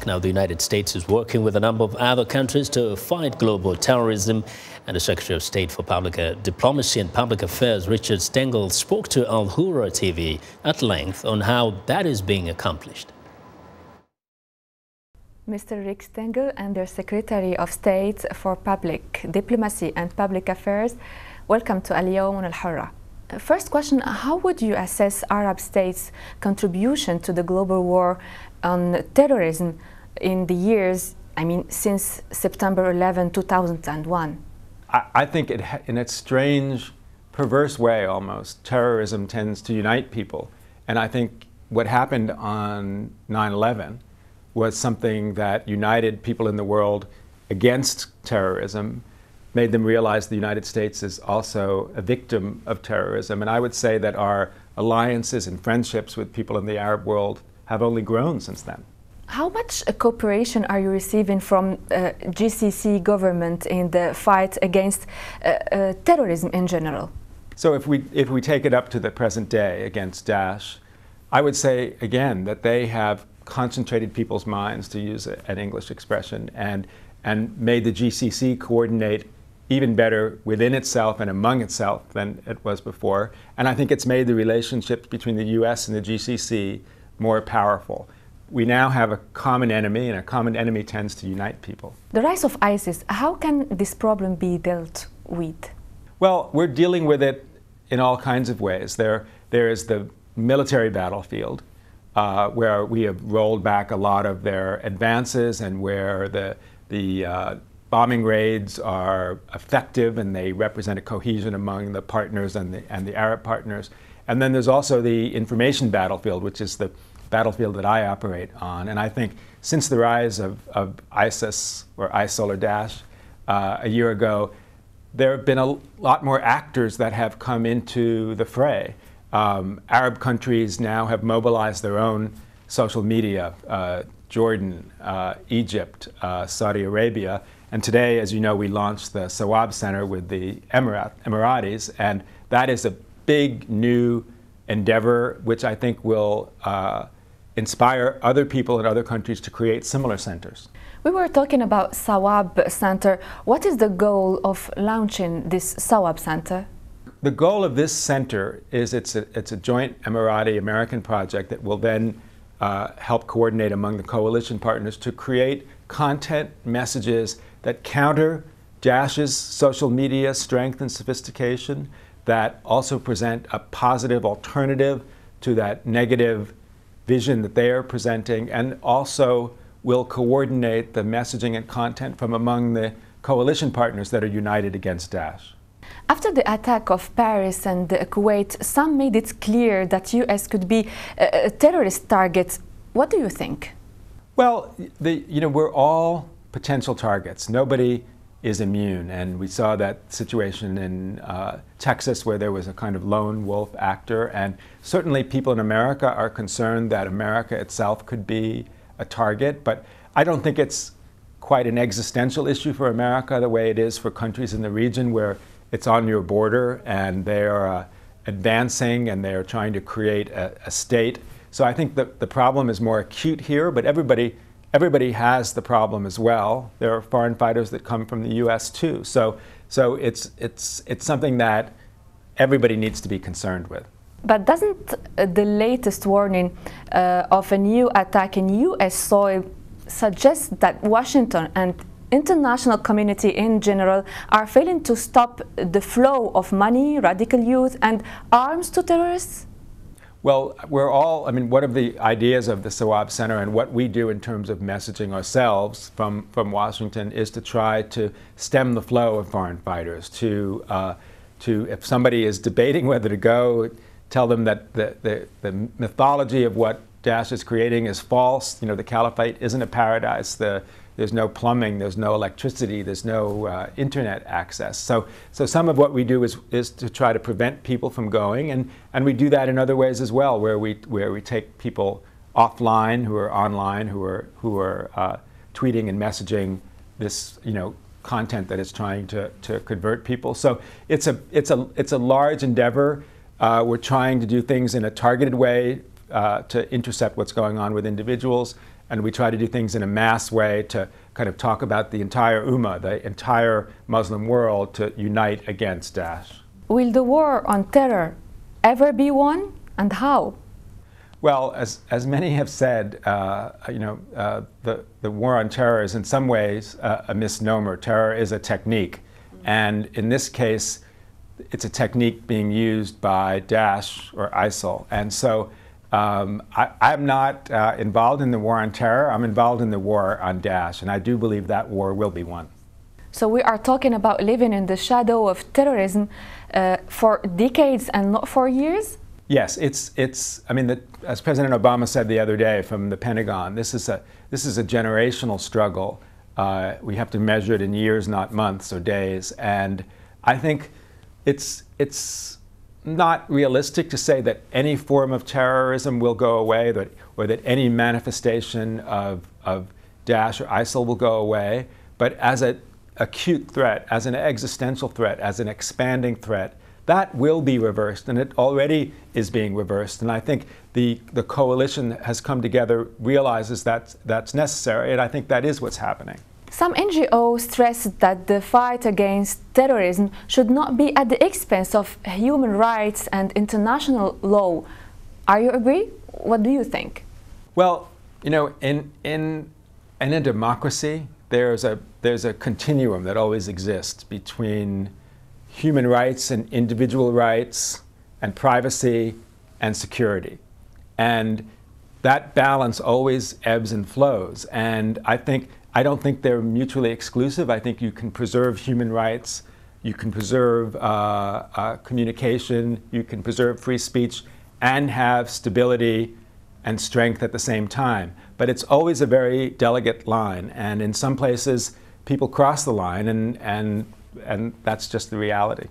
Now, the United States is working with a number of other countries to fight global terrorism, and the Secretary of State for Public Diplomacy and Public Affairs, Richard Stengel, spoke to Al Hura TV at length on how that is being accomplished. Mr. Rick Stengel, Under Secretary of State for Public Diplomacy and Public Affairs, welcome to Al-Yawm Al-Hurra. First question, how would you assess Arab states' contribution to the global war on terrorism in the years, since September 11, 2001? I think in its strange, perverse way almost, terrorism tends to unite people. And I think what happened on 9/11 was something that united people in the world against terrorism, made them realize the United States is also a victim of terrorism. And I would say that our alliances and friendships with people in the Arab world have only grown since then. How much cooperation are you receiving from GCC government in the fight against terrorism in general? So if we take it up to the present day against Daesh, I would say again that they have concentrated people's minds, to use an English expression, and made the GCC coordinate even better within itself and among itself than it was before. And I think it's made the relationships between the US and the GCC more powerful. We now have a common enemy, and a common enemy tends to unite people. The rise of ISIS, how can this problem be dealt with? Well, we're dealing with it in all kinds of ways. There is the military battlefield, where we have rolled back a lot of their advances and where the bombing raids are effective and they represent a cohesion among the partners and the Arab partners. And then there's also the information battlefield, which is the battlefield that I operate on. And I think since the rise of ISIS, or ISIL or Daesh, a year ago, there have been a lot more actors that have come into the fray. Arab countries now have mobilized their own social media, Jordan, Egypt, Saudi Arabia. And today, as you know, we launched the Sawaab Center with the Emiratis, and that is a big new endeavor which I think will inspire other people in other countries to create similar centers. We were talking about Sawaab Center. What is the goal of launching this Sawaab Center? The goal of this center is it's a joint Emirati-American project that will then help coordinate among the coalition partners to create content messages that counter Daesh's social media strength and sophistication, that also present a positive alternative to that negative vision that they are presenting, and also will coordinate the messaging and content from among the coalition partners that are united against Daesh. After the attack of Paris and Kuwait, some made it clear that US could be a terrorist target. What do you think? Well, we're all potential targets. Nobody is immune, and we saw that situation in Texas, where there was a kind of lone wolf actor, and certainly people in America are concerned that America itself could be a target, but I don't think it's quite an existential issue for America the way it is for countries in the region, where it's on your border and they are advancing and they are trying to create a state. So I think that the problem is more acute here, but everybody has the problem as well. There are foreign fighters that come from the US too. So it's something that everybody needs to be concerned with. But doesn't the latest warning of a new attack in US soil suggest that Washington and international community in general are failing to stop the flow of money, radical youth, and arms to terrorists? Well, one of the ideas of the Sawaab Center and what we do in terms of messaging ourselves from Washington is to try to stem the flow of foreign fighters, to if somebody is debating whether to go, tell them that the mythology of what Daesh is creating is false. The caliphate isn't a paradise. There's no plumbing, there's no electricity, there's no internet access. So some of what we do is to try to prevent people from going, and we do that in other ways as well, where we take people offline who are online, who are tweeting and messaging this content that is trying to convert people. So it's a large endeavor. We're trying to do things in a targeted way to intercept what's going on with individuals, and we try to do things in a mass way to kind of talk about the entire Ummah, the entire Muslim world, to unite against Daesh. Will the war on terror ever be won, and how? Well, as many have said, the war on terror is in some ways a misnomer. Terror is a technique, and in this case, it's a technique being used by Daesh or ISIL. And so I'm not involved in the war on terror. I'm involved in the war on Daesh, and I do believe that war will be won. So we are talking about living in the shadow of terrorism for decades and not for years? Yes, I mean, as President Obama said the other day from the Pentagon, this is a generational struggle. We have to measure it in years, not months or days. And I think it's not realistic to say that any form of terrorism will go away, or that any manifestation of Daesh or ISIL will go away. But as an acute threat, as an existential threat, as an expanding threat, that will be reversed, and it already is being reversed. And I think the coalition has come together, realizes that's necessary, and I think that is what's happening. Some NGOs stress that the fight against terrorism should not be at the expense of human rights and international law. Are you agree? What do you think? Well, you know, in a democracy, there's a continuum that always exists between human rights and individual rights and privacy and security. And that balance always ebbs and flows. And I don't think they're mutually exclusive. I think you can preserve human rights, you can preserve communication, you can preserve free speech, and have stability and strength at the same time. But it's always a very delicate line. And in some places, people cross the line, and that's just the reality.